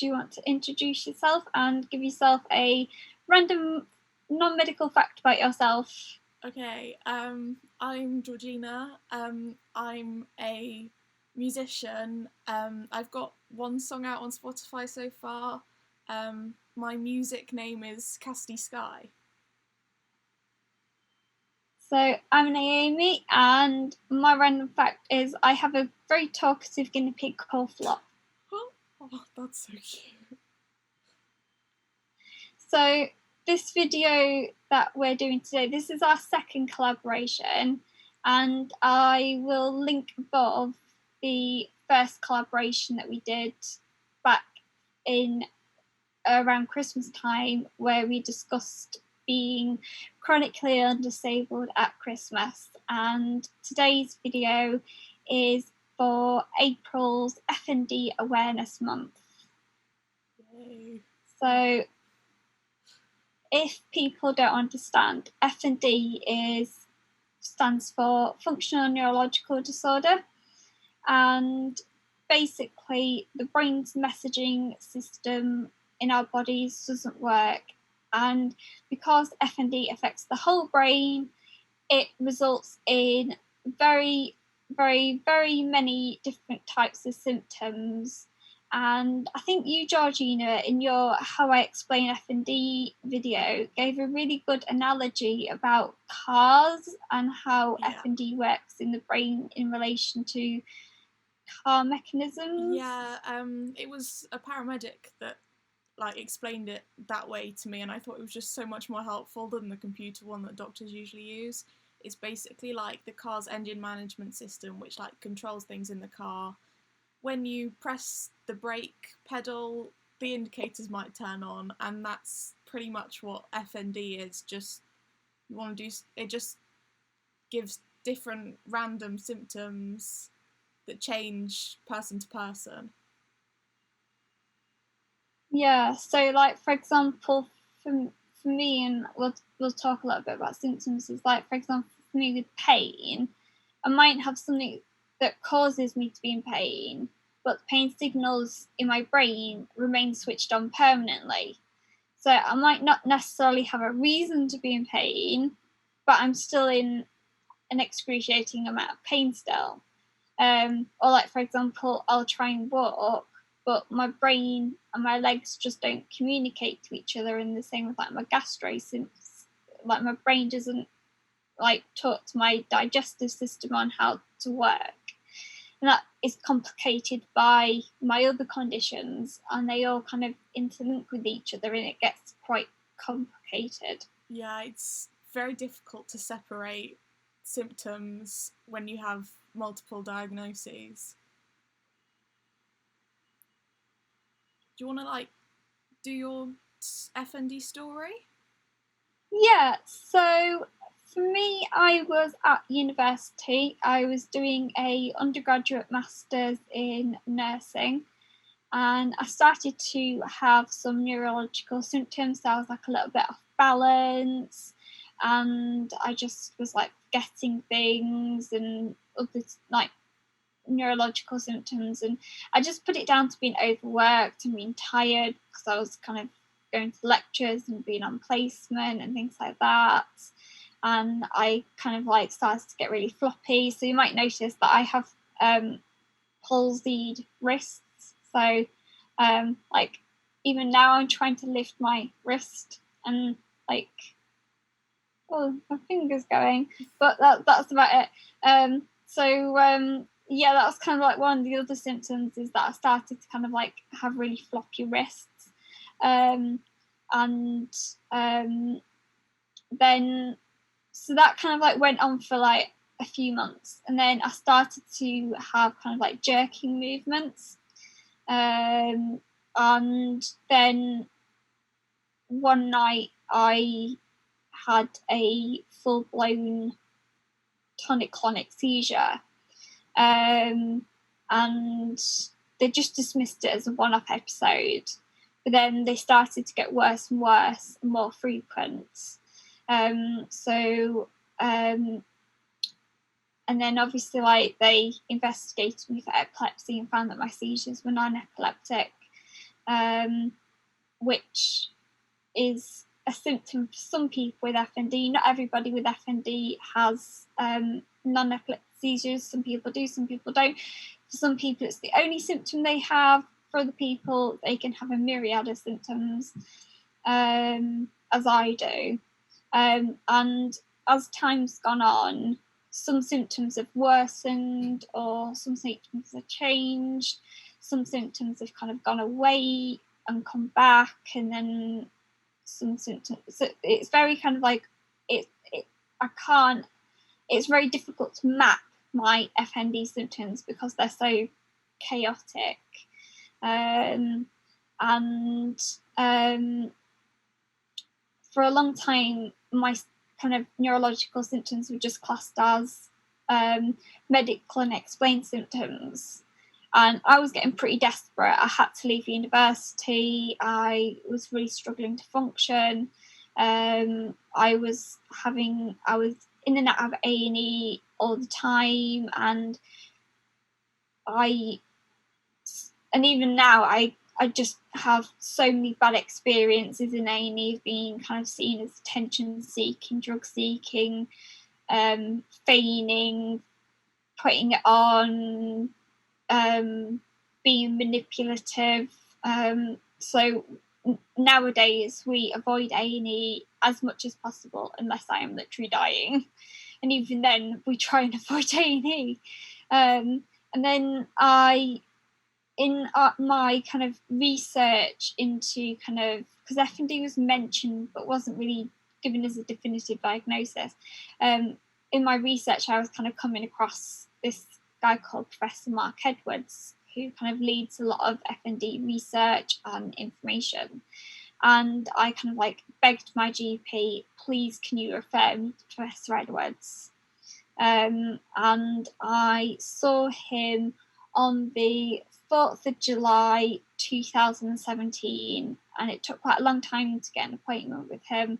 do you want to introduce yourself and give yourself a random non-medical fact about yourself? Okay, I'm Georgina. I'm a musician. I've got one song out on Spotify so far. My music name is Cassidy Sky. So I'm Naomi, and my random fact is I have a very talkative guinea pig called Flop. Oh, that's so cute. So this video that we're doing today, this is our second collaboration, and I will link above the first collaboration that we did back in around Christmas time, where we discussed being chronically ill and disabled at Christmas. And today's video is for April's FND Awareness Month. Yay. So if people don't understand, FND stands for Functional Neurological Disorder, and basically the brain's messaging system in our bodies doesn't work, and because FND affects the whole brain, it results in very, very, very many different types of symptoms. And I think you, Georgina, in your How I Explain FND video, gave a really good analogy about cars and how FND works in the brain in relation to car mechanisms. Yeah, it was a paramedic that explained it that way to me, and I thought it was just so much more helpful than the computer one that doctors usually use. It's basically like the car's engine management system, which controls things in the car. When you press the brake pedal, the indicators might turn on, and that's pretty much what FND is. Just you want to do it, just gives different random symptoms that change person to person. Yeah, so for example, for me, and we'll talk a little bit about symptoms, is for example, for me with pain, I might have something that causes me to be in pain, but the pain signals in my brain remain switched on permanently. So I might not necessarily have a reason to be in pain, but I'm still in an excruciating amount of pain still. Or for example, I'll try and walk, but my brain and my legs just don't communicate to each other in the same with my gastro, since my brain doesn't taught my digestive system on how to work. And that is complicated by my other conditions, and they all kind of interlink with each other, and it gets quite complicated. Yeah, it's very difficult to separate symptoms when you have multiple diagnoses. Do you want to do your FND story? Yeah, so for me, I was at university. I was doing a undergraduate master's in nursing, and I started to have some neurological symptoms. So I was a little bit off balance, and I just was forgetting things and other neurological symptoms, and I just put it down to being overworked and being tired, because I was kind of going to lectures and being on placement and things like that. And I kind of started to get really floppy. So you might notice that I have palsied wrists. So even now I'm trying to lift my wrist, and oh, my finger's going, but that's about it. Yeah, that was kind of one of the other symptoms, is that I started to kind of have really floppy wrists. Then so that kind of went on for a few months, and then I started to have kind of jerking movements, and then one night I had a full-blown tonic-clonic seizure, and they just dismissed it as a one-off episode, but then they started to get worse and worse and more frequent. And then obviously they investigated me for epilepsy and found that my seizures were non-epileptic. which is a symptom for some people with FND. Not everybody with FND has non-epileptic seizures. Some people do, some people don't. For some people, it's the only symptom they have. For other people, they can have a myriad of symptoms, as I do. And as time's gone on, some symptoms have worsened, or some symptoms have changed. Some symptoms have kind of gone away and come back, and then some symptoms. So it's very kind of like it's very difficult to map my FND symptoms because they're so chaotic. And for a long time, my kind of neurological symptoms were just classed as medical and explained symptoms. And I was getting pretty desperate. I had to leave university. I was really struggling to function. I was in and out of A&E all the time, and even now I just have so many bad experiences in A&E of being kind of seen as attention-seeking, drug-seeking, feigning, putting it on, being manipulative. So nowadays we avoid A&E as much as possible unless I am literally dying, and even then we try and avoid A&E. And then in my kind of research into kind of, because FND was mentioned but wasn't really given as a definitive diagnosis, in my research I was kind of coming across this guy called Professor Mark Edwards, who kind of leads a lot of FND research and information. And I kind of like begged my GP, please can you refer me to Professor Edwards? And I saw him on the 4th of July 2017, and it took quite a long time to get an appointment with him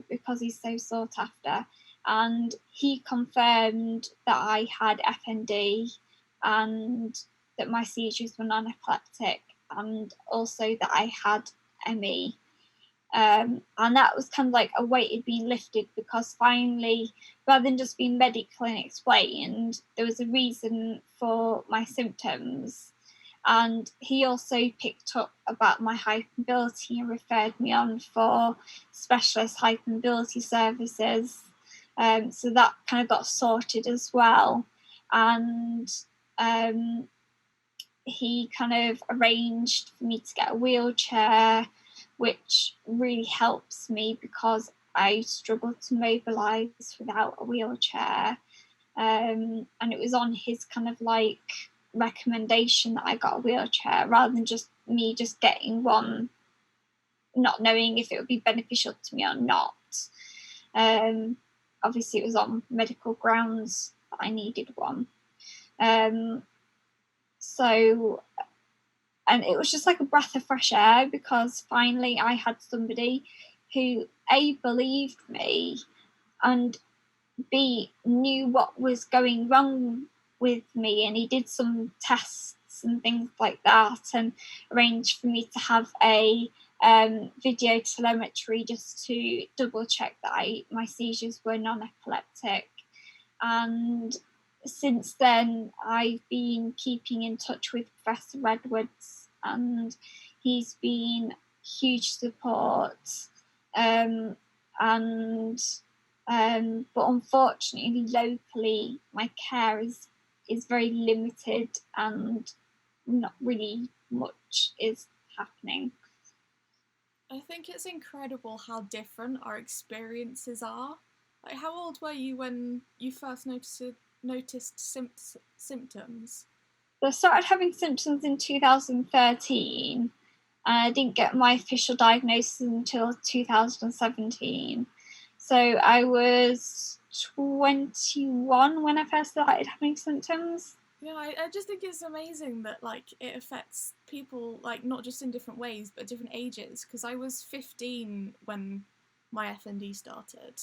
because he's so sought after. And he confirmed that I had FND and that my seizures were non-epileptic, and also that I had ME. And that was kind of like a weight had been lifted, because finally, rather than just being medically explained, there was a reason for my symptoms. And he also picked up about my hypermobility and referred me on for specialist hypermobility services. So that kind of got sorted as well. And he kind of arranged for me to get a wheelchair, which really helps me because I struggle to mobilise without a wheelchair. And it was on his kind of like recommendation that I got a wheelchair, rather than just me just getting one, not knowing if it would be beneficial to me or not. Obviously it was on medical grounds that I needed one. So, and it was just like a breath of fresh air, because finally I had somebody who A, believed me, and B, knew what was going wrong with me, and he did some tests and things like that, and arranged for me to have a video telemetry just to double check that my seizures were non-epileptic. And since then I've been keeping in touch with Professor Edwards, and he's been huge support. But unfortunately locally my care is very limited, and not really much is happening. I think it's incredible how different our experiences are. Like, how old were you when you first noticed symptoms? So I started having symptoms in 2013, and I didn't get my official diagnosis until 2017. So I was 21 when I first started having symptoms. Yeah, I just think it's amazing that like it affects people, like not just in different ways but different ages, because I was 15 when my FND started.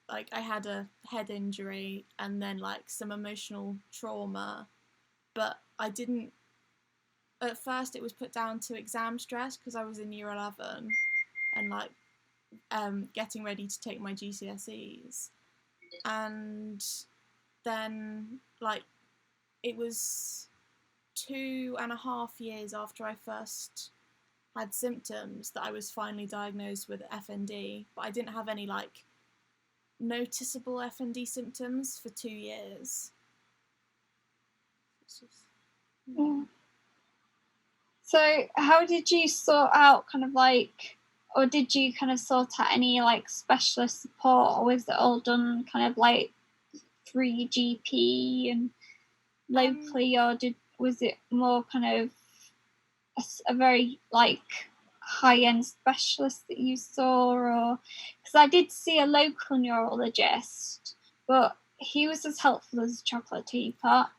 Like I had a head injury and then like some emotional trauma, but I didn't at first it was put down to exam stress because I was in year 11 and like getting ready to take my GCSEs, and then like it was 2.5 years after I first had symptoms that I was finally diagnosed with FND, but I didn't have any like noticeable FND symptoms for 2 years. Yeah. So how did you sort out kind of like, or did you kind of sort out any like specialist support, or was it all done kind of like through your GP and locally, or was it more kind of a very like high-end specialist that you saw? Or because I did see a local neurologist, but he was as helpful as a chocolate teapot,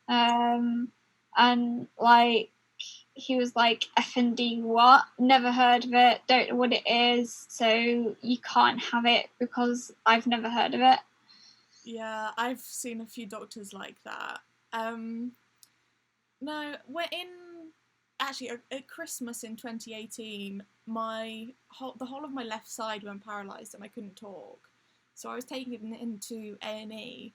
and like he was like, FND what? Never heard of it, don't know what it is, so you can't have it because I've never heard of it. Yeah, I've seen a few doctors like that. No, we're in actually at Christmas in 2018. The whole of my left side went paralysed and I couldn't talk, so I was taken into A&E.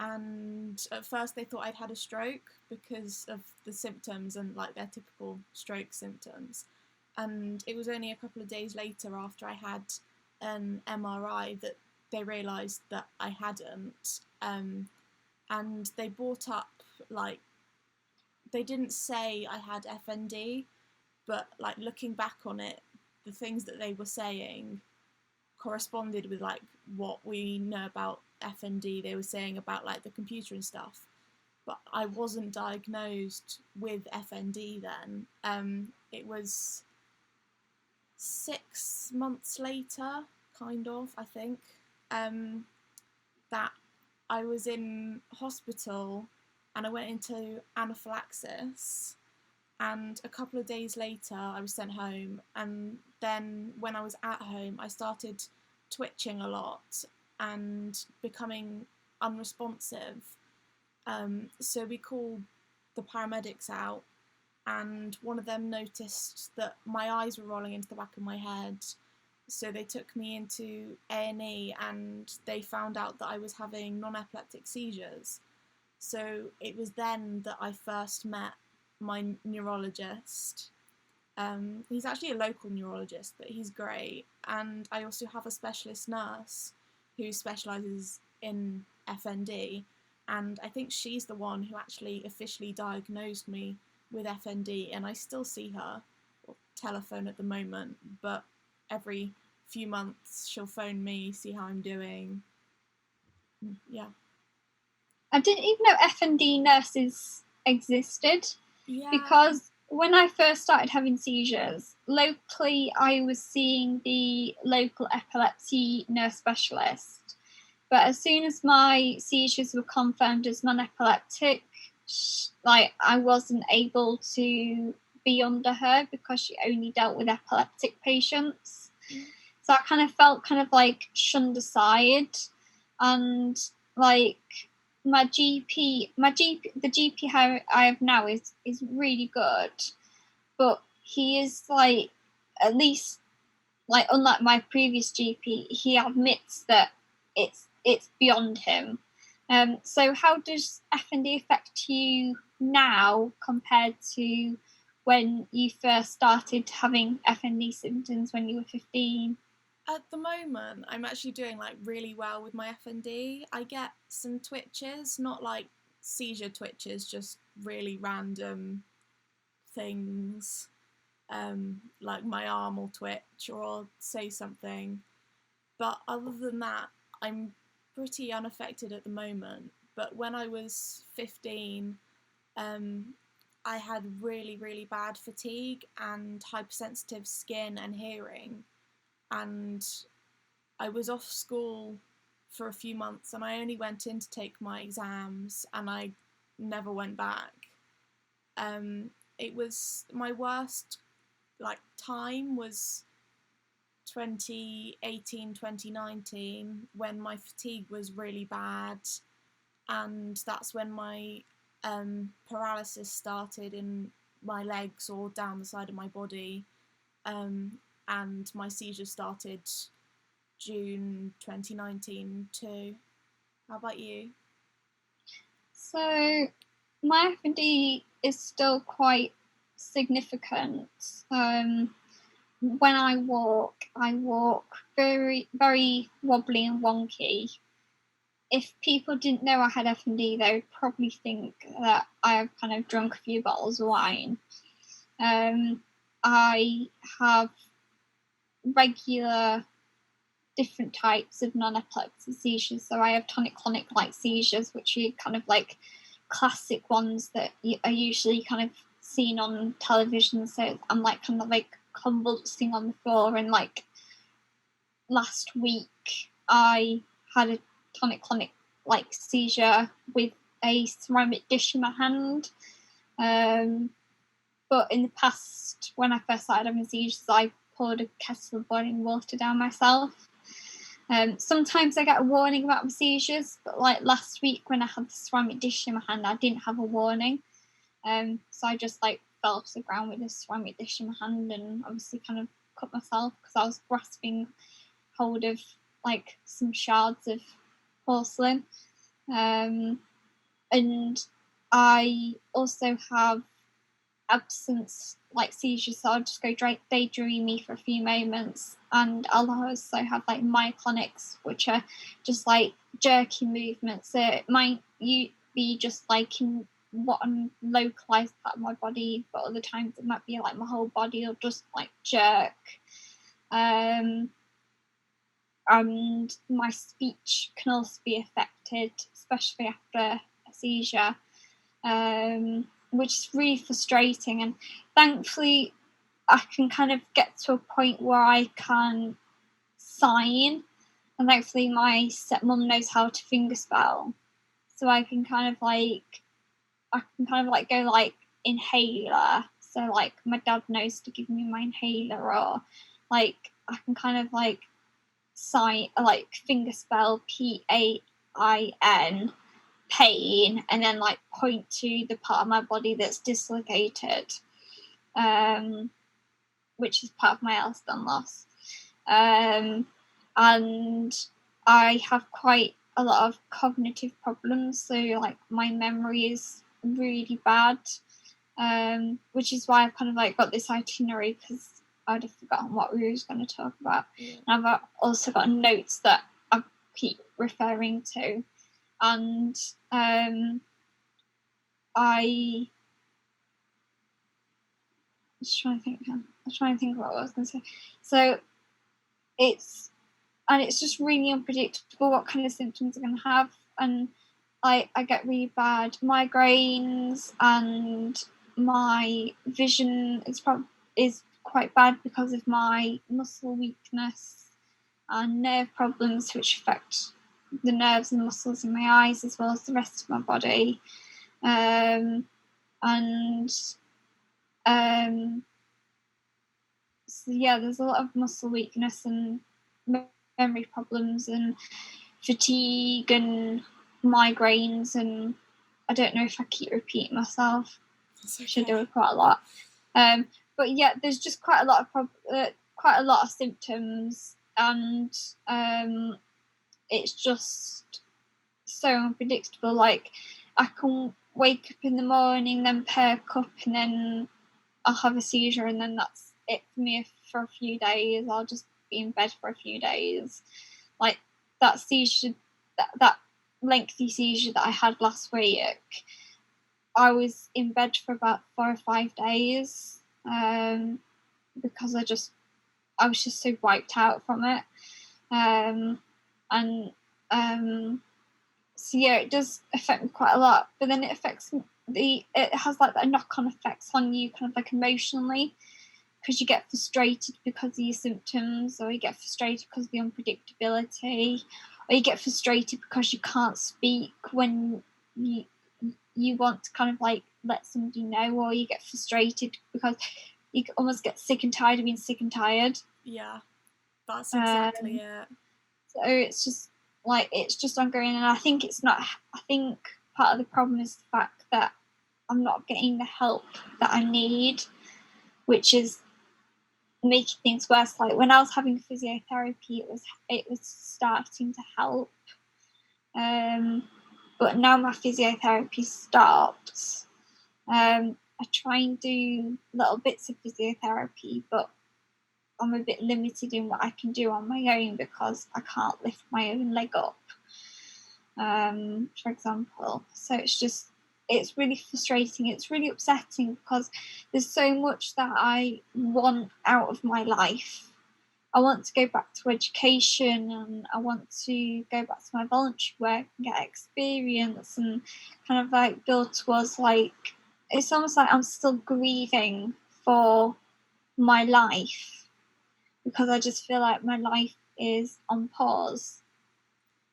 And at first they thought I'd had a stroke because of the symptoms and like their typical stroke symptoms. And it was only a couple of days later, after I had an MRI, that they realised that I hadn't. And they brought up, like, they didn't say I had FND, but like looking back on it, the things that they were saying corresponded with like what we know about FND. They were saying about like the computer and stuff, but I wasn't diagnosed with FND then. It was 6 months later, kind of, I think, that I was in hospital and I went into anaphylaxis, and a couple of days later I was sent home. And then when I was at home, I started twitching a lot and becoming unresponsive. So we called the paramedics out, and one of them noticed that my eyes were rolling into the back of my head. So they took me into A&E and they found out that I was having non-epileptic seizures. So it was then that I first met my neurologist. He's actually a local neurologist, but he's great. And I also have a specialist nurse who specialises in FND, and I think she's the one who actually officially diagnosed me with FND, and I still see her or telephone at the moment, but every few months she'll phone me, see how I'm doing. Yeah. I didn't even know FND nurses existed. Yeah. Because when I first started having seizures, locally I was seeing the local epilepsy nurse specialist. But as soon as my seizures were confirmed as non-epileptic, like I wasn't able to be under her because she only dealt with epileptic patients. So I kind of felt kind of like shunned aside, and like the GP I have now is really good, but he is like, at least like unlike my previous GP, he admits that it's beyond him. So how does FND affect you now compared to when you first started having FND symptoms when you were 15? At the moment, I'm actually doing like really well with my FND. I get some twitches, not like seizure twitches, just really random things. Like my arm will twitch or I'll say something. But other than that, I'm pretty unaffected at the moment. But when I was 15, I had really, really bad fatigue and hypersensitive skin and hearing. And I was off school for a few months, and I only went in to take my exams, and I never went back. It was my worst like time was 2018, 2019, when my fatigue was really bad, and that's when my paralysis started in my legs or down the side of my body. And my seizure started June 2019 too. How about you? So my FND is still quite significant. When I walk very, very wobbly and wonky. If people didn't know I had FND, they would probably think that I've kind of drunk a few bottles of wine. I have regular different types of non-epileptic seizures. So I have tonic-clonic like seizures, which are kind of like classic ones that are usually kind of seen on television. So I'm like kind of like convulsing on the floor, and like last week I had a tonic-clonic like seizure with a ceramic dish in my hand. But in the past, when I first started having seizures, I poured a kettle of boiling water down myself. Sometimes I get a warning about my seizures, but like last week when I had the ceramic dish in my hand, I didn't have a warning. So I just like fell to the ground with a ceramic dish in my hand, and obviously kind of cut myself because I was grasping hold of like some shards of porcelain. And I also have absence like seizures, so I'll just go daydreamy for a few moments, and I'll also have like myoclonics, which are just like jerky movements. So it might be just like in one localized part of my body, but other times it might be like my whole body will just like jerk. And my speech can also be affected, especially after a seizure, which is really frustrating. And thankfully, I can kind of get to a point where I can sign, and thankfully my stepmom knows how to fingerspell, so I can kind of like go like inhaler. So like my dad knows to give me my inhaler, or like I can kind of like sign like fingerspell PAIN pain, and then like point to the part of my body that's dislocated, which is part of my Elston loss. And I have quite a lot of cognitive problems, so like my memory is really bad, which is why I've kind of like got this itinerary, because I'd have forgotten what we were going to talk about. Yeah. And I've also got notes that I keep referring to, and I was trying to think what I was going to say. So it's just really unpredictable what kind of symptoms I'm going to have, and I get really bad migraines, and my vision is quite bad because of my muscle weakness and nerve problems, which affect the nerves and muscles in my eyes as well as the rest of my body. So yeah, there's a lot of muscle weakness and memory problems and fatigue and migraines, and I don't know if I keep repeating myself. Okay. Should do it quite a lot. But yeah, there's just quite a lot of symptoms, and it's just so unpredictable. Like I can wake up in the morning, then perk up, and then I'll have a seizure, and then that's it for me for a few days. I'll just be in bed for a few days. Like that seizure, that lengthy seizure that I had last week, I was in bed for about 4 or 5 days, because I was just so wiped out from it. So yeah, it does affect me quite a lot, but then it has like that knock-on effects on you kind of like emotionally, because you get frustrated because of your symptoms, or you get frustrated because of the unpredictability, or you get frustrated because you can't speak when you want to kind of like let somebody know, or you get frustrated because you almost get sick and tired of being sick and tired. Yeah, that's exactly it. So it's just ongoing, and I think part of the problem is the fact that I'm not getting the help that I need, which is making things worse. Like when I was having physiotherapy, it was starting to help. But now my physiotherapy stopped. I try and do little bits of physiotherapy, but I'm a bit limited in what I can do on my own because I can't lift my own leg up, for example. So it's really frustrating. It's really upsetting because there's so much that I want out of my life. I want to go back to education, and I want to go back to my voluntary work and get experience and kind of like build towards, like, it's almost like I'm still grieving for my life because I just feel like my life is on pause.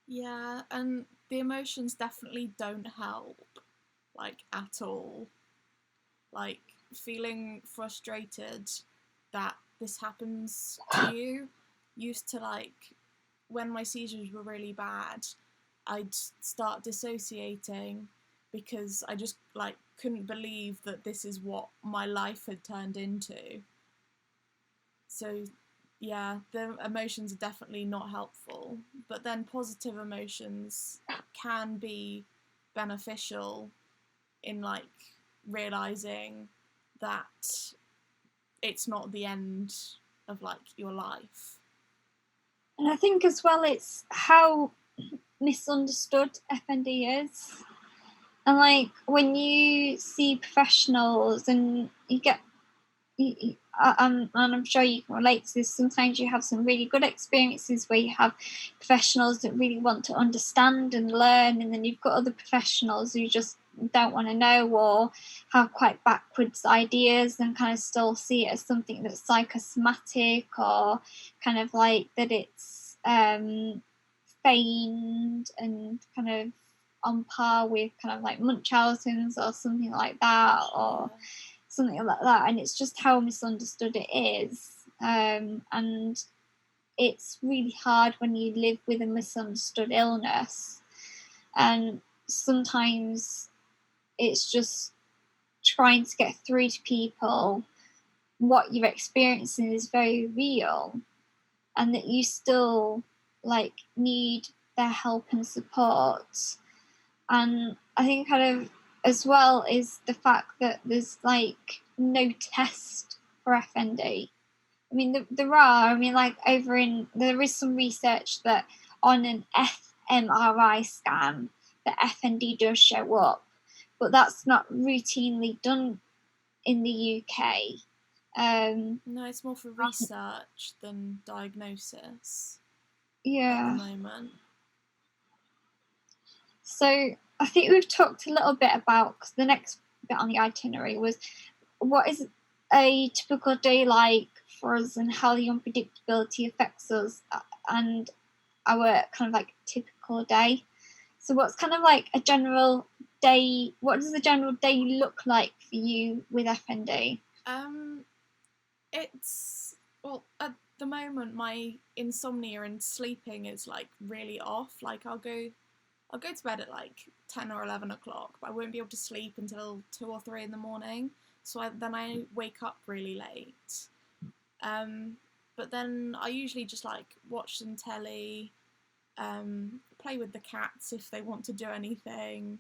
Yeah, and the emotions definitely don't help, like, at all. Like, feeling frustrated that this happens to you used to, like, when my seizures were really bad, I'd start dissociating because I just, like, couldn't believe that this is what my life had turned into. So, yeah, the emotions are definitely not helpful, but then positive emotions can be beneficial in, like, realizing that it's not the end of, like, your life. And I think as well it's how misunderstood FND is. And like when you see professionals and you get, and I'm sure you can relate to this, sometimes you have some really good experiences where you have professionals that really want to understand and learn, and then you've got other professionals who just don't want to know or have quite backwards ideas and kind of still see it as something that's psychosomatic or kind of like that it's feigned and kind of on par with kind of like Munchausen's or something like that, or something like that. And it's just how misunderstood it is. And it's really hard when you live with a misunderstood illness. And sometimes it's just trying to get through to people what you're experiencing is very real and that you still like need their help and support. And I think kind of as well is the fact that there's like no test for FND. I mean, there are. I mean, like there is some research that on an fMRI scan, the FND does show up, but that's not routinely done in the UK. No, it's more for research than diagnosis. Yeah. At the moment. So I think we've talked a little bit about, because the next bit on the itinerary was what is a typical day like for us and how the unpredictability affects us and our kind of like typical day. So what's kind of like a general day, what does the general day look like for you with FND? It's, well, at the moment my insomnia and sleeping is like really off. Like I'll go to bed at like 10 or 11 o'clock, but I won't be able to sleep until 2 or 3 in the morning. So then I wake up really late. But then I usually just like watch some telly, play with the cats if they want to do anything.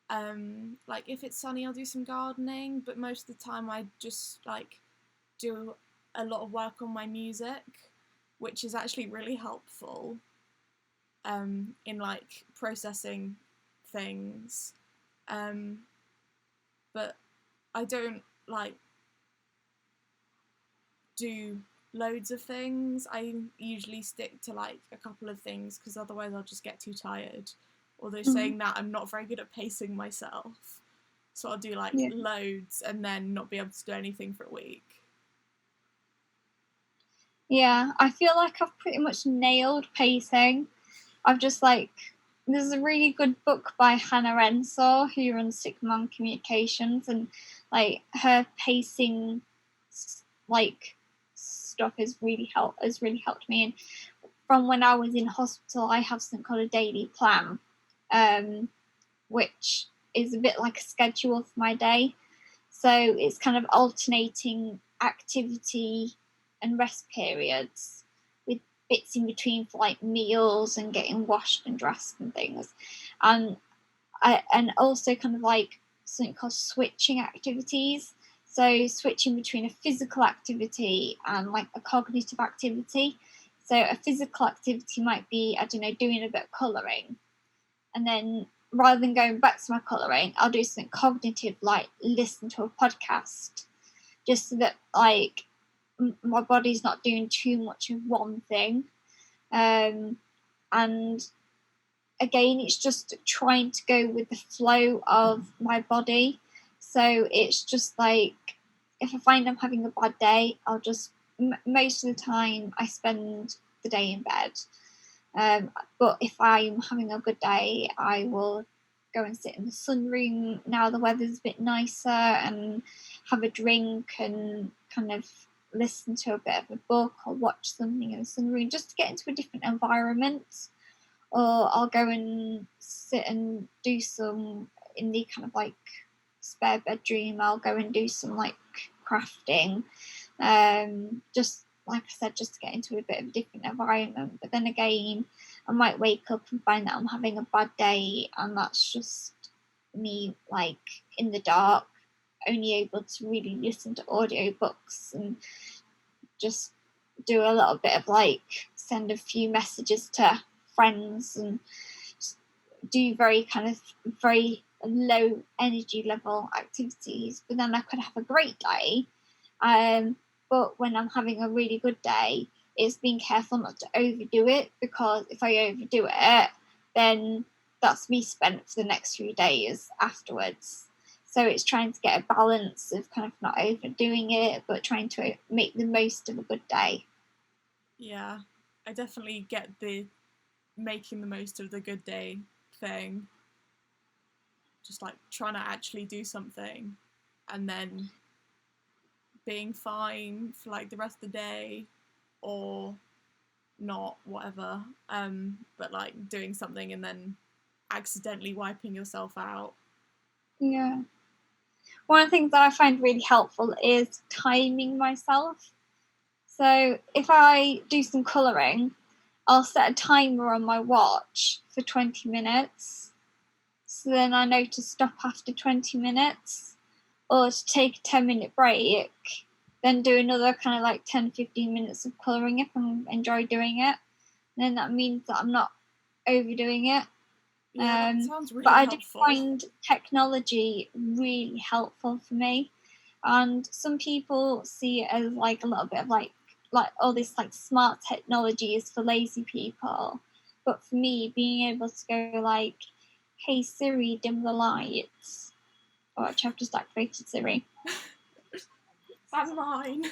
Like if it's sunny, I'll do some gardening, but most of the time I just like do a lot of work on my music, which is actually really helpful in like processing things. But I don't like do loads of things. I usually stick to like a couple of things because otherwise I'll just get too tired. Although saying that, I'm not very good at pacing myself. So I'll do like loads and then not be able to do anything for a week. Yeah, I feel like I've pretty much nailed pacing. I've just like, there's a really good book by Hannah Renshaw who runs Sigma on Communications, and like her pacing like stuff has really helped me. And from when I was in hospital, I have something called a daily plan, which is a bit like a schedule for my day. So it's kind of alternating activity and rest periods with bits in between for like meals and getting washed and dressed and things. And also kind of like something called switching activities. So switching between a physical activity and like a cognitive activity. So a physical activity might be, I don't know, doing a bit of colouring. And then rather than going back to my colouring, I'll do something cognitive like listen to a podcast. Just so that like my body's not doing too much of one thing. And again, it's just trying to go with the flow of my body. So it's just like, if I find I'm having a bad day, I'll just, most of the time I spend the day in bed. But if I'm having a good day, I will go and sit in the sunroom now the weather's a bit nicer and have a drink and kind of listen to a bit of a book or watch something in the sunroom just to get into a different environment. Or I'll go and sit and do some, in the kind of like spare bedroom, I'll go and do some like crafting. Just like I said, just to get into a bit of a different environment. But then again, I might wake up and find that I'm having a bad day, and that's just me like in the dark, only able to really listen to audiobooks and just do a little bit of like send a few messages to friends and do very low energy level activities. But then I could have a great day. But when I'm having a really good day, it's being careful not to overdo it, because if I overdo it, then that's me spent for the next few days afterwards. So it's trying to get a balance of kind of not overdoing it, but trying to make the most of a good day. Yeah, I definitely get the making the most of the good day thing. Just like trying to actually do something and then being fine for like the rest of the day or not, whatever. But like doing something and then accidentally wiping yourself out. Yeah. One of the things that I find really helpful is timing myself. So if I do some colouring, I'll set a timer on my watch for 20 minutes. So then I know to stop after 20 minutes or to take a 10-minute break, then do another kind of like 10-15 minutes of colouring if I enjoy doing it. And then that means that I'm not overdoing it. Yeah, that sounds really but I helpful. do find technology really helpful for me. And some people see it as like a little bit of like all this like smart technology is for lazy people. But for me, being able to go like, hey Siri, dim the lights. Oh, actually, I've just activated Siri. That's mine.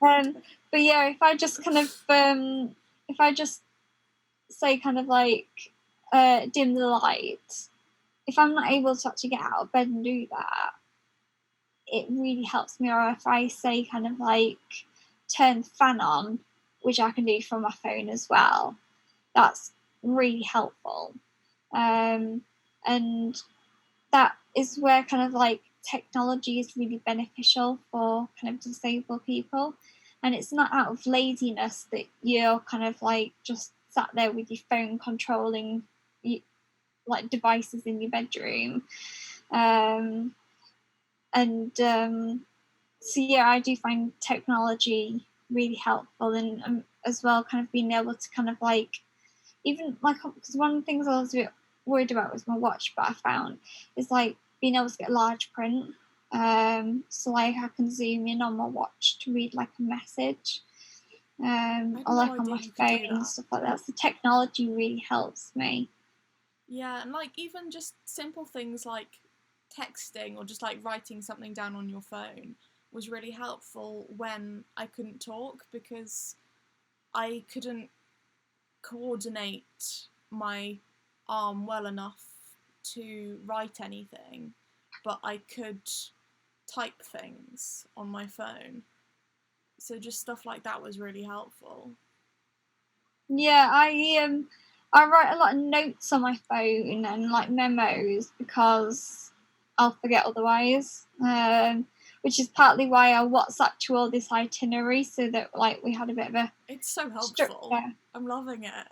But yeah, if I just kind of if I just say kind of like dim the light, if I'm not able to actually get out of bed and do that, it really helps me. Or if I say kind of like turn the fan on, which I can do from my phone as well, that's really helpful. And that is where kind of like technology is really beneficial for kind of disabled people. And it's not out of laziness that you're kind of like just sat there with your phone controlling like devices in your bedroom. So yeah, I do find technology really helpful, and as well kind of being able to kind of like, even like, because one of the things I was a bit worried about with my watch, but I found is like being able to get large print. So like I can zoom in on my watch to read like a message. Or like on my phone and stuff like that. So technology really helps me. Yeah, and like even just simple things like texting or just like writing something down on your phone was really helpful when I couldn't talk, because I couldn't coordinate my arm well enough to write anything, but I could type things on my phone. So just stuff like that was really helpful. Yeah, I write a lot of notes on my phone and like memos because I'll forget otherwise. Which is partly why I WhatsApped you all this itinerary so that like we had a bit of a It's so helpful. structure. I'm loving it.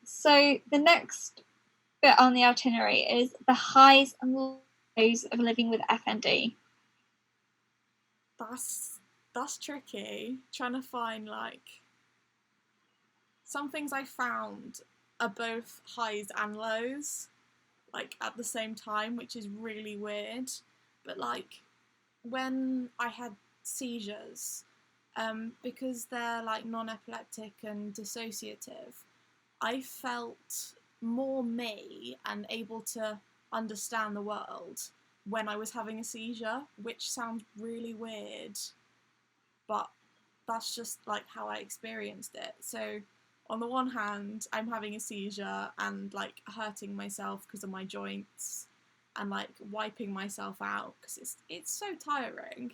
So the next bit on the itinerary is the highs and lows of living with FND. That's tricky. Trying to find like some things I found are both highs and lows, like at the same time, which is really weird. But like when I had seizures, because they're like non-epileptic and dissociative, I felt more me and able to understand the world when I was having a seizure, which sounds really weird, but that's just like how I experienced it. So on the one hand, I'm having a seizure and like hurting myself because of my joints and like wiping myself out because it's so tiring.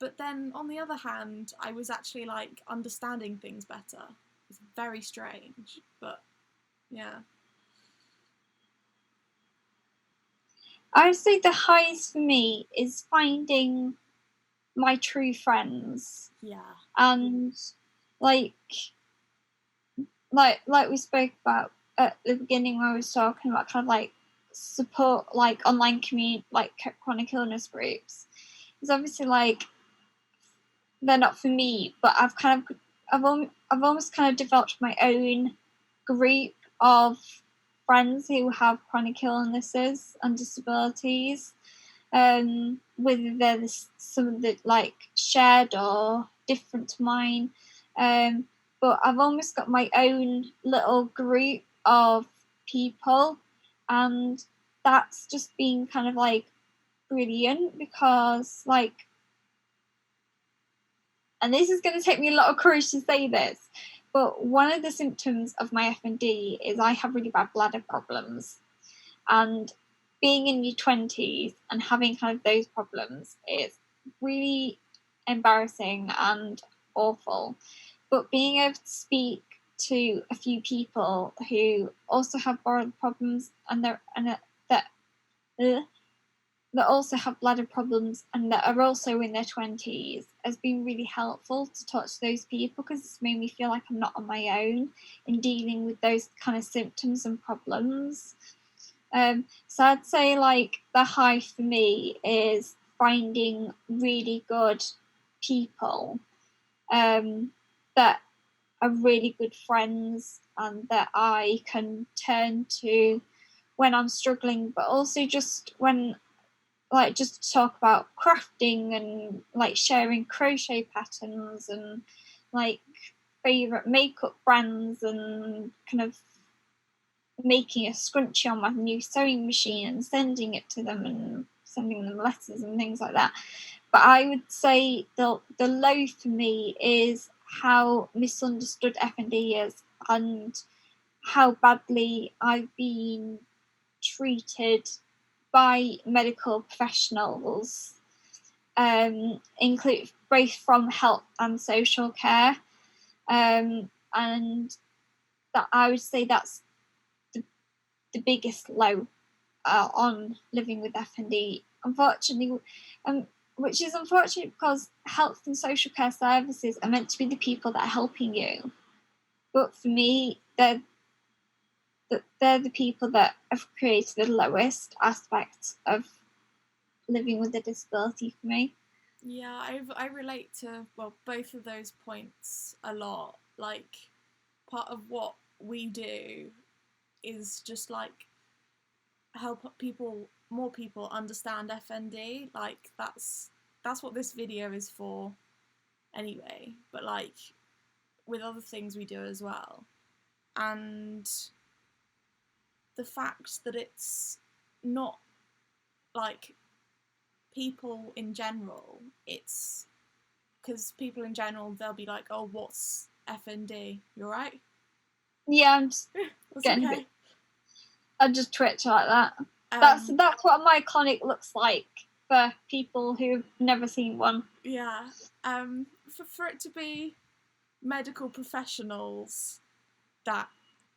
But then on the other hand, I was actually like understanding things better. It's very strange, but yeah. I would say the highs for me is finding my true friends. Yeah. And like we spoke about at the beginning when I was talking about kind of like support, like online community, like chronic illness groups. It's obviously like they're not for me, but I've almost kind of developed my own group of friends who have chronic illnesses and disabilities. Whether they're some of the like shared or different to mine. But I've almost got my own little group of people, and that's just been kind of like brilliant because like, and this is going to take me a lot of courage to say this, but one of the symptoms of my FND is I have really bad bladder problems, and being in your 20s and having kind of those problems is really embarrassing and awful. But being able to speak to a few people who also have bladder problems and that also have bladder problems and that are also in their 20s has been really helpful to talk to those people because it's made me feel like I'm not on my own in dealing with those kind of symptoms and problems. So I'd say like the high for me is finding really good people that are really good friends and that I can turn to when I'm struggling, but also just when like just to talk about crafting and like sharing crochet patterns and like favorite makeup brands and kind of making a scrunchie on my new sewing machine and sending it to them and sending them letters and things like that. But I would say the low for me is how misunderstood FND is and how badly I've been treated by medical professionals, include both from health and social care, and that I would say that's the biggest low on living with FND. Unfortunately, which is unfortunate because health and social care services are meant to be the people that are helping you, but for me, they're the people that have created the lowest aspect of living with a disability for me. Yeah, I relate to both of those points a lot. Like part of what we do is just like help more people understand FND. Like that's what this video is for anyway, but like with other things we do as well. And the fact that it's not like people in general, it's because people in general, they'll be like, oh, what's FND? You alright? Yeah, I'm just getting okay. I just twitch like that. That's what my clonic looks like for people who've never seen one. Yeah. For it to be medical professionals, that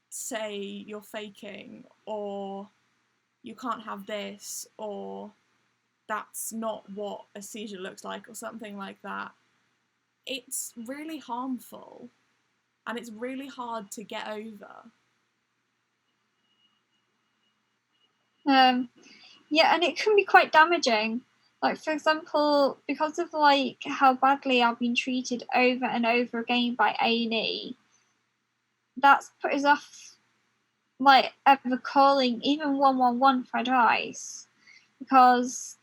say you're faking, or you can't have this, or that's not what a seizure looks like, or something like that. It's really harmful, and it's really hard to get over. Yeah, and it can be quite damaging. Like, for example, because of like how badly I've been treated over and over again by A&E, that's put us off like ever calling even 111 for advice, because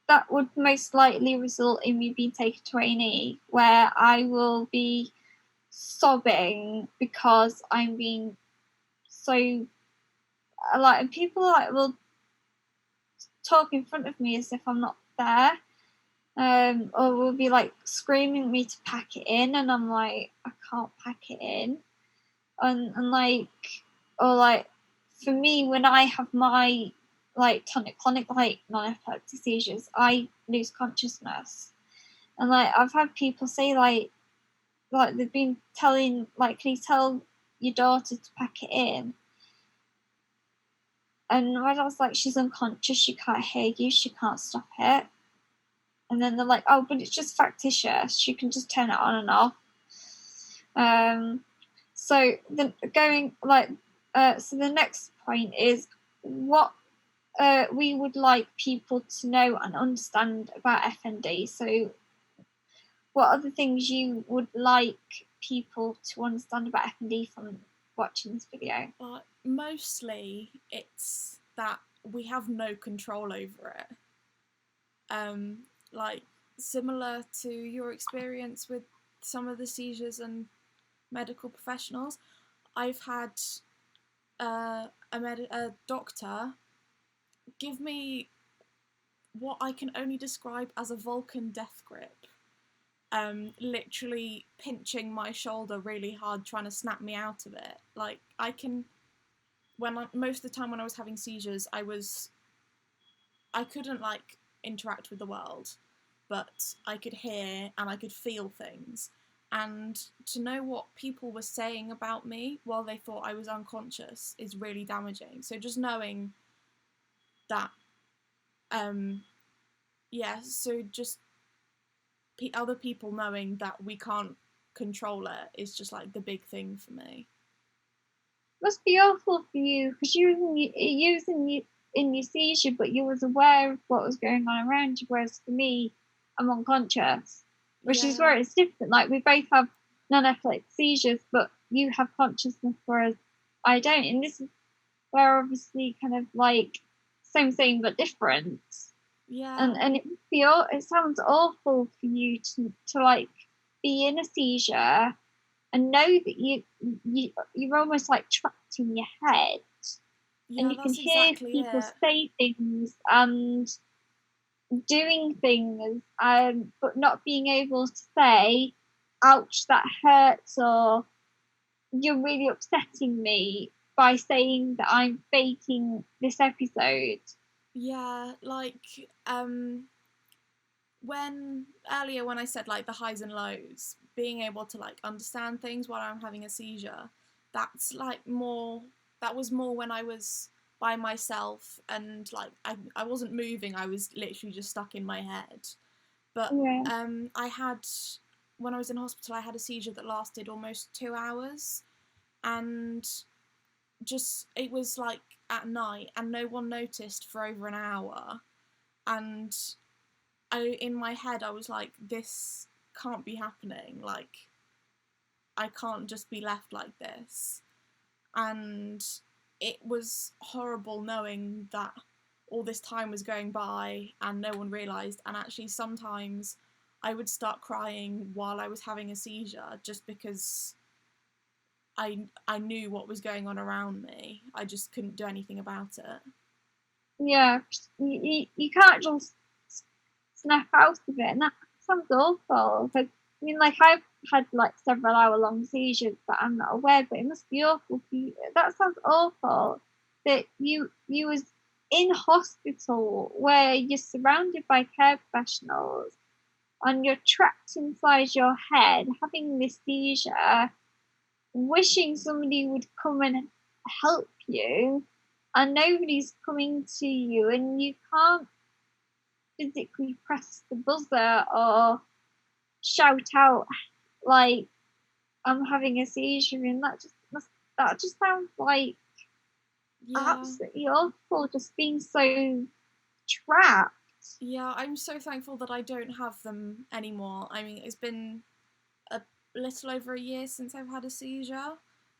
that would most likely result in me being taken to A&E, where I will be sobbing because I'm being so like, and people like will talk in front of me as if I'm not there, or will be like screaming at me to pack it in, and I'm like, I can't pack it in, and like, or like, for me, when I have my like tonic-clonic like non-epileptic seizures, I lose consciousness, and like I've had people say like they've been telling like, can you tell your daughter to pack it in? And my dad's like, she's unconscious, she can't hear you, she can't stop it. And then they're like, oh, but it's just factitious, she can just turn it on and off. So then going like, so the next point is what we would like people to know and understand about FND. So what are the things you would like people to understand about FND from watching this video? But mostly it's that we have no control over it. Like, similar to your experience with some of the seizures and medical professionals, I've had a doctor give me what I can only describe as a Vulcan death grip. Literally pinching my shoulder really hard, trying to snap me out of it. Like, most of the time when I was having seizures, I couldn't like interact with the world, but I could hear and I could feel things. And to know what people were saying about me while they thought I was unconscious is really damaging. So just knowing that, so just other people knowing that we can't control it is just like the big thing for me. Must be awful for you, because you was in your seizure, but you was aware of what was going on around you, whereas for me, I'm unconscious, which is where it's different. Like, we both have non-epileptic seizures, but you have consciousness, whereas I don't. And this is where obviously kind of like same but different. Yeah. And it sounds awful for you to like be in a seizure and know that you're almost like trapped in your head, and you can hear people say things and doing things, but not being able to say, ouch, that hurts, or you're really upsetting me by saying that I'm faking this episode. Yeah, like, when I said like the highs and lows, being able to like understand things while I'm having a seizure, that was more when I was by myself and like I wasn't moving, I was literally just stuck in my head. But when I was in hospital, I had a seizure that lasted almost 2 hours, and just, it was like at night and no one noticed for over an hour, and in my head I was like, this can't be happening, like I can't just be left like this. And it was horrible knowing that all this time was going by and no one realised, and actually sometimes I would start crying while I was having a seizure just because I knew what was going on around me. I just couldn't do anything about it. Yeah, you can't just snap out of it, and that sounds awful. Because I mean, like, I've had like several hour-long seizures that I'm not aware, but it must be awful for you. That sounds awful. That you was in hospital where you're surrounded by care professionals, and you're trapped inside your head having this seizure, wishing somebody would come and help you, and nobody's coming to you, and you can't physically press the buzzer or shout out like I'm having a seizure, and that just sounds like absolutely awful, just being so trapped. Yeah, I'm so thankful that I don't have them anymore. I mean, it's been a little over a year since I've had a seizure,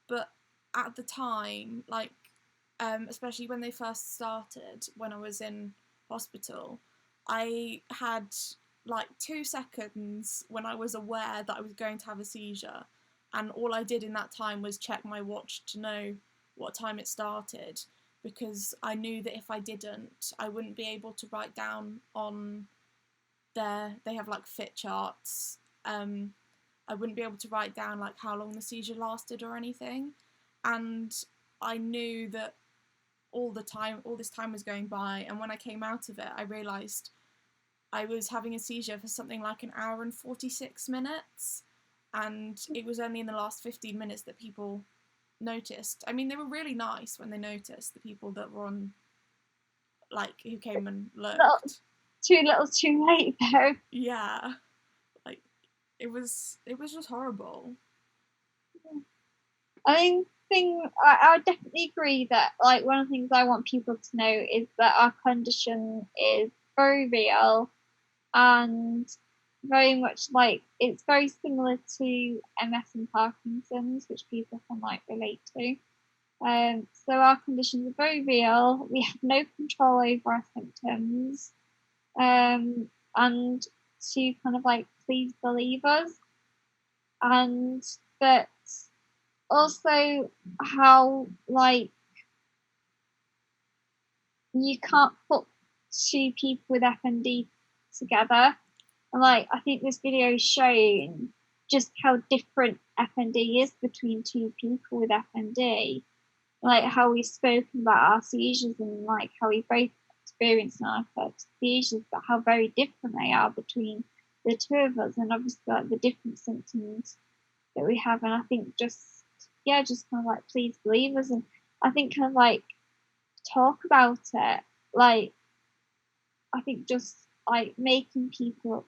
but at the time, like, especially when they first started, when I was in hospital, I had like 2 seconds when I was aware that I was going to have a seizure, and all I did in that time was check my watch to know what time it started, because I knew that if I didn't, I wouldn't be able to write down on they have like fit charts. I wouldn't be able to write down like how long the seizure lasted or anything, and I knew that all this time was going by, and when I came out of it, I realised I was having a seizure for something like an hour and 46 minutes, and it was only in the last 15 minutes that people noticed. I mean, they were really nice when they noticed, the people that were on, like, who came and looked. Too little, too late, though. Yeah, like, it was just horrible. I would definitely agree that, like, one of the things I want people to know is that our condition is very real, and very much like it's very similar to MS and Parkinson's, which people can like relate to. So our conditions are very real. We have no control over our symptoms, and to kind of like please believe us, and that also how like you can't put two people with FND together. And like I think this video is showing just how different FND is between two people with FND. Like how we've spoken about our seizures and like how we both experienced our first seizures, but how very different they are between the two of us, and obviously like the different symptoms that we have. And I think just kind of like please believe us, and I think kind of like talk about it. Like I think just like making people,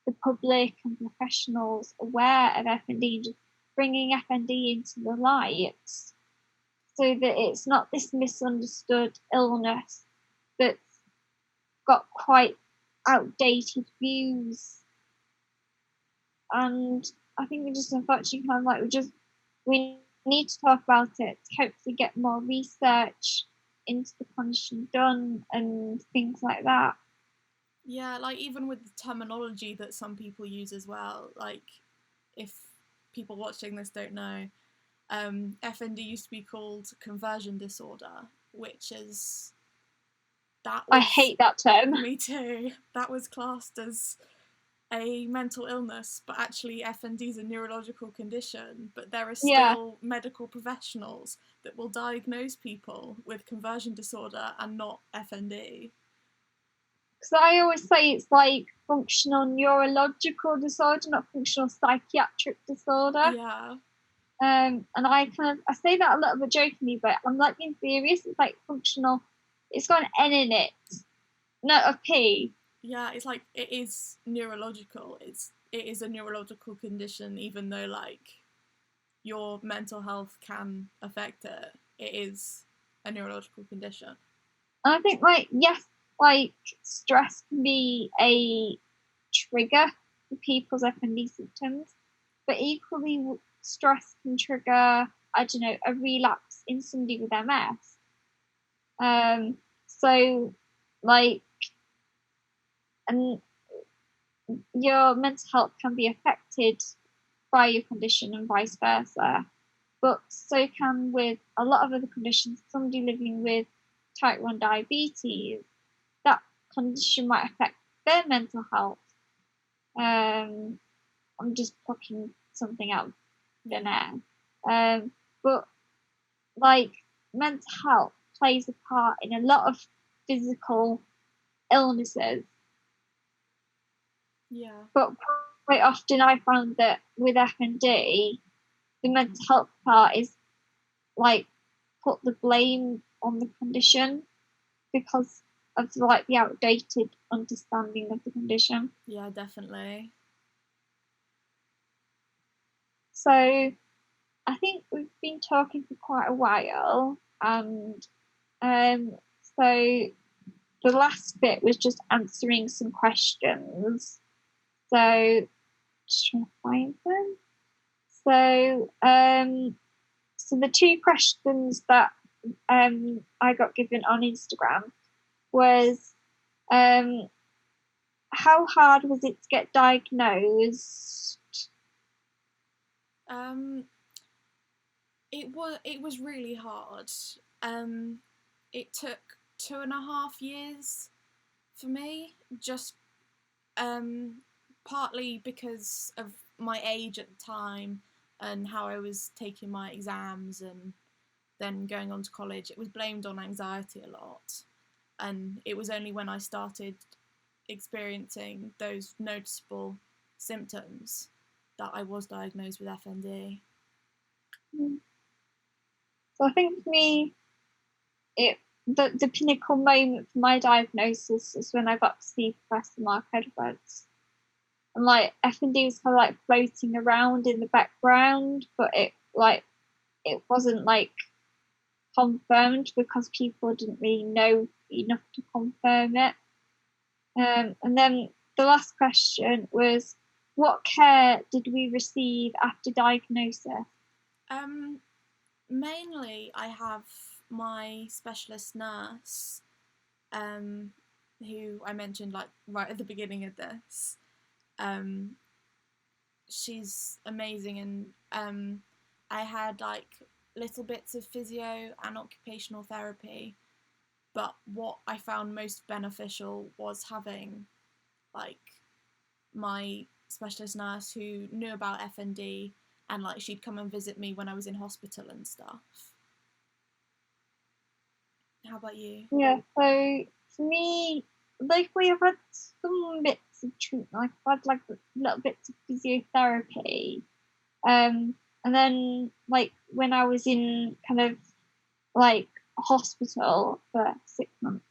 the public and professionals, aware of FND, just bringing FND into the light, so that it's not this misunderstood illness that's got quite outdated views. And I think we just unfortunately kind of like we need to talk about it to hopefully get more research into the condition done and things like that. Yeah, like even with the terminology that some people use as well, like if people watching this don't know, FND used to be called conversion disorder, which is I hate that term. Me too. That was classed as a mental illness, but actually FND is a neurological condition, but there are still medical professionals that will diagnose people with conversion disorder and not FND. Because I always say it's like functional neurological disorder, not functional psychiatric disorder. Yeah. And I say that a little bit jokingly, but I'm like being serious. It's like functional. It's got an N in it, not a P. Yeah, it's like it is neurological. It is a neurological condition, even though like your mental health can affect it. It is a neurological condition. And I think like yes, like stress can be a trigger for people's FND symptoms, but equally stress can trigger, I don't know, a relapse in somebody with MS. So like, and your mental health can be affected by your condition and vice versa, but so can with a lot of other conditions. Somebody living with type 1 diabetes, that condition might affect their mental health. I'm just plucking something out of thin air. But like mental health plays a part in a lot of physical illnesses. Yeah. But quite often I found that with FND, the mental health part is like put the blame on the condition because of like the outdated understanding of the condition. Yeah, definitely. So I think we've been talking for quite a while, and so the last bit was just answering some questions. So just trying to find them. So the two questions that I got given on Instagram was how hard was it to get diagnosed? It was really hard. It took 2.5 years for me, just partly because of my age at the time and how I was taking my exams and then going on to college. It was blamed on anxiety a lot, and it was only when I started experiencing those noticeable symptoms that I was diagnosed with FND. So I think for me, the pinnacle moment for my diagnosis is when I got to see Professor Mark Edwards. And like FND was kind of like floating around in the background, but it wasn't like confirmed because people didn't really know enough to confirm it. And then the last question was, what care did we receive after diagnosis? Mainly, I have my specialist nurse, who I mentioned like right at the beginning of this. She's amazing, and I had like little bits of physio and occupational therapy, but what I found most beneficial was having like my specialist nurse who knew about FND, and like she'd come and visit me when I was in hospital and stuff. How about you? Yeah, so for me, like we have had some bits of treatment, like I've had like little bits of physiotherapy. And then like when I was in kind of like hospital for 6 months,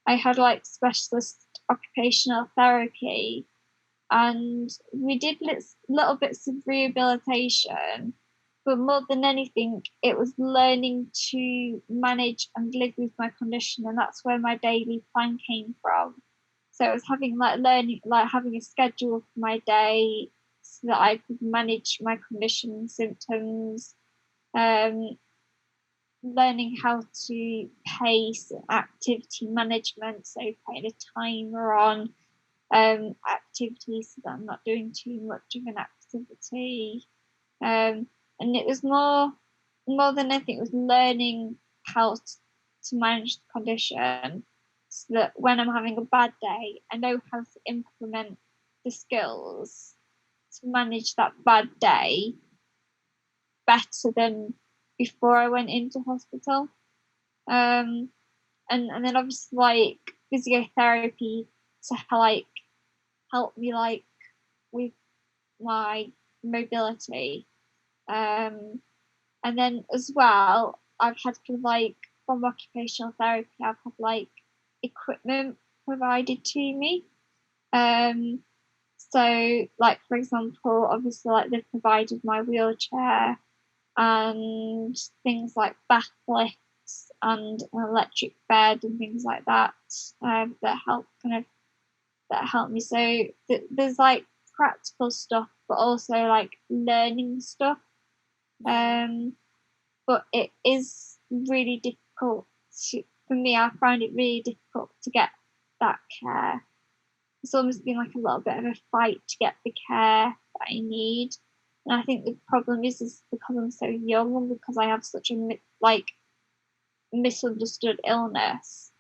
I had like specialist occupational therapy, and we did little bits of rehabilitation, but more than anything, it was learning to manage and live with my condition, and that's where my daily plan came from. So it was having having a schedule for my day so that I could manage my condition symptoms, learning how to pace activity management, so putting a timer on activities so that I'm not doing too much of an activity. And it was more than anything, it was learning how to manage the condition so that when I'm having a bad day, I know how to implement the skills to manage that bad day better than before I went into hospital. And then obviously like physiotherapy to like help me like with my mobility. And then as well, I've had kind of like from occupational therapy, I've had like equipment provided to me. So like for example, obviously like they've provided my wheelchair and things like bath lifts and an electric bed and things like that, that help me. So there's like practical stuff, but also like learning stuff. But it is really difficult for me. I find it really difficult to get that care. It's almost been like a little bit of a fight to get the care that I need. And I think the problem is because I'm so young and because I have such a misunderstood illness,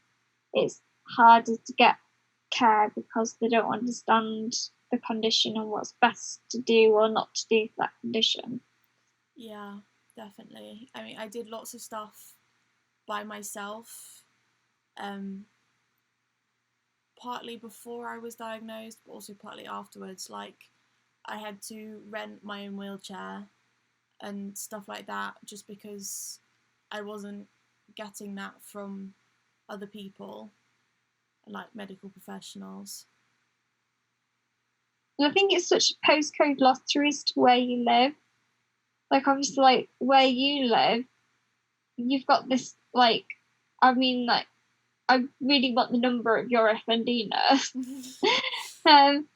it's harder to get care because they don't understand the condition and what's best to do or not to do for that condition. Yeah, definitely. I mean, I did lots of stuff by myself, partly before I was diagnosed, but also partly afterwards. Like, I had to rent my own wheelchair, and stuff like that, just because I wasn't getting that from other people, like medical professionals. And I think it's such a postcode lottery as to where you live. Like, obviously, like, where you live, you've got this, like, I mean, like, I really want the number of your FND nurse.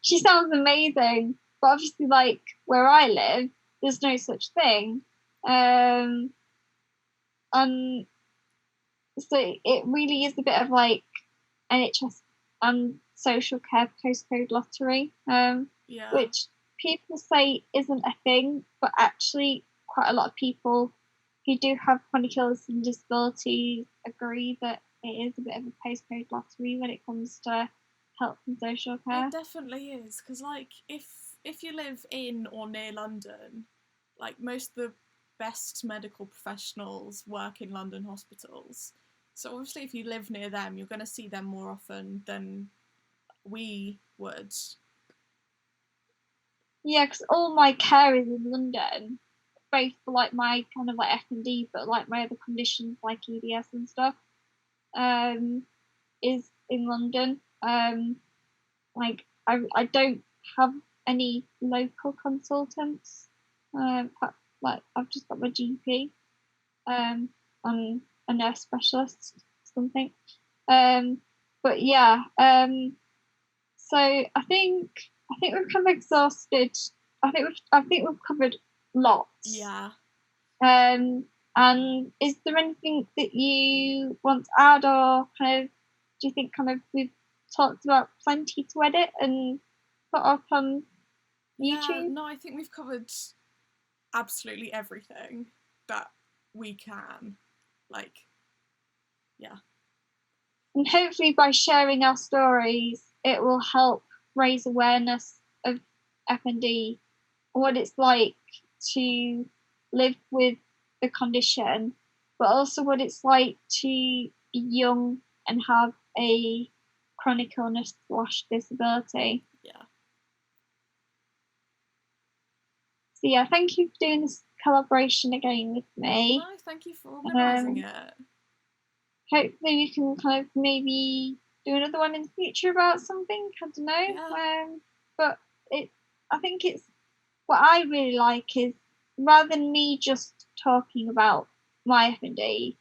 She sounds amazing, but obviously, like, where I live, there's no such thing. And so it really is a bit of, like, NHS and social care postcode lottery, which people say isn't a thing, but actually quite a lot of people who do have chronic illness and disabilities agree that it is a bit of a postcode lottery when it comes to health and social care. It definitely is, because like if you live in or near London, like most of the best medical professionals work in London hospitals. So obviously if you live near them, you're going to see them more often than we would. Yeah, because all my care is in London, both for like my kind of like F&D, but like my other conditions like EDS and stuff, is in London. Like I don't have any local consultants. Like I've just got my GP, and a nurse specialist, something. But yeah, so I think we've kind of exhausted. I think we've covered lots. Yeah. And is there anything that you want to add, or kind of do you think kind of we've talked about plenty to edit and put up on YouTube? Yeah, no, I think we've covered absolutely everything that we can. Like, yeah. And hopefully by sharing our stories, it will help raise awareness of FND and what it's like to live with the condition, but also what it's like to be young and have a chronic illness / disability. Yeah. So yeah, thank you for doing this collaboration again with me. No, thank you for organising it. Hopefully we can kind of maybe do another one in the future about something. I don't know. Yeah. But I think it's what I really like is rather than me just talking about my FND,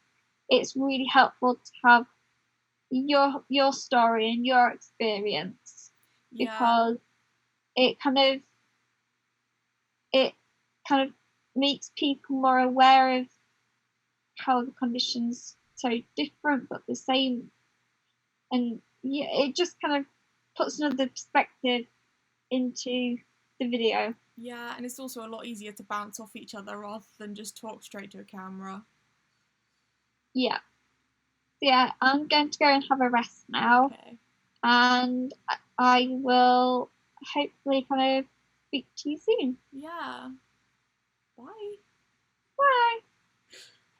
it's really helpful to have your story and your experience, because it kind of makes people more aware of how the condition's so different but the same, and yeah, it just kind of puts another perspective into the video. Yeah, and it's also a lot easier to bounce off each other rather than just talk straight to a camera. Yeah. Yeah, I'm going to go and have a rest now. Okay. And I will hopefully kind of speak to you soon. Yeah. Bye. Bye.